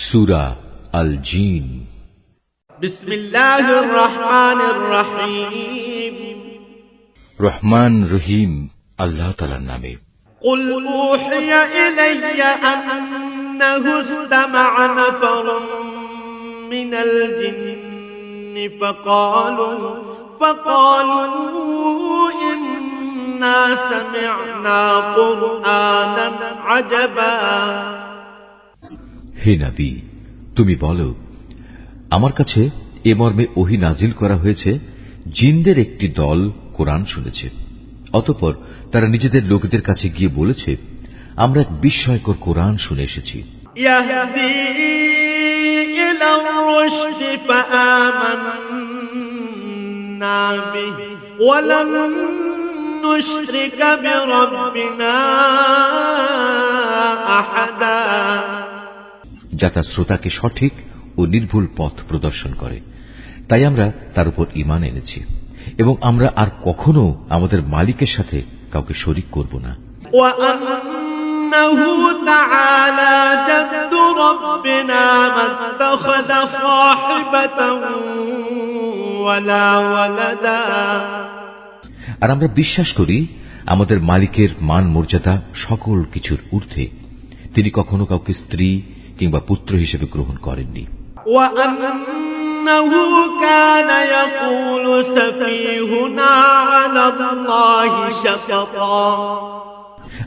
সূরা আল জিন। বিসমিল্লাহির রহমানির রহিম। রহমান রহিম আল্লাহ তাআলার নামে। قل أوحي إلي أنه استمع نفر من الجن فقالوا إنا سمعنا قرآنا عجبا। হে নবী, তুমি বলো, আমার কাছে এ মর্মে ওহী নাজিল করা হয়েছে, জিনদের একটি দল কোরআন শুনেছে। অতঃপর তারা নিজেদের লোকদের কাছে গিয়ে বলেছে, আমরা এক বিস্ময়কর কোরআন শুনে এসেছি। ইয়াহদি ইলা রুশদ ফাআমান্না বিহি ওয়া লান নুশরিকা বিরাব্বিনা আহাদা। যা তার শ্রোতাকে সঠিক ও নির্ভুল পথ প্রদর্শন করে, তাই আমরা তার উপর ঈমান এনেছি এবং আমরা আর কখনো আমাদের মালিকের সাথে কাউকে শরীক করব না। ওয়া আন্নাহু তাআলা জাদ্দু রাব্বিনা মাত্তাখাযা সাহিবাতান ওয়ালা ওয়ালাদা। আর আমরা বিশ্বাস করি, আমাদের মালিকের মান মর্যাদা সকল কিছুর ঊর্ধ্বে। তিনি কখনো কাউকে স্ত্রী কিংবা পুত্র হিসেবে গ্রহণ করেননি। ওয়া আন্নাহু কানা ইয়াকুলু সাফীহুনা আলাল্লাহি শাতাতা।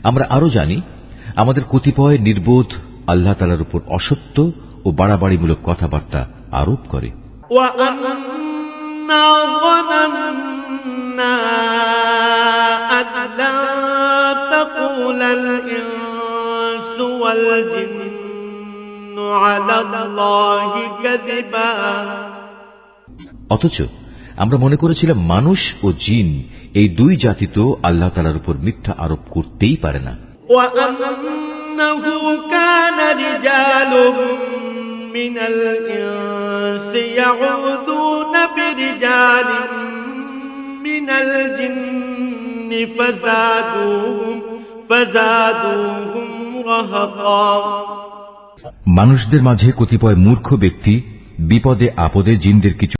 আমরা আরো জানি, আমাদের কতিপয় নির্বোধ আল্লাহ তাআলার উপর অসত্য ও বাড়াবাড়িমূলক কথাবার্তা আরোপ করে। ওয়া আন্না যানান্না আল্লা তাকুলাল ইনসু ওয়াল জিন্নু আলাল্লাহি কাযিবা। অথচ আমরা মনে করেছিলাম মানুষ ও জিন এই দুই জাতি তো আল্লাহ তাআলার উপর মিথ্যা আরোপ করতেই পারে না। ওয়া আন্নাহু কানা রিজালুম মিনাল ইনসি ইয়াউযুনা বিরিজালিন মিনাল জিন্নি ফাযাদুহুম রাহাকা। মানুষদের মাঝে কতিপয় মূর্খ ব্যক্তি বিপদে আপদে জিনদের কিছু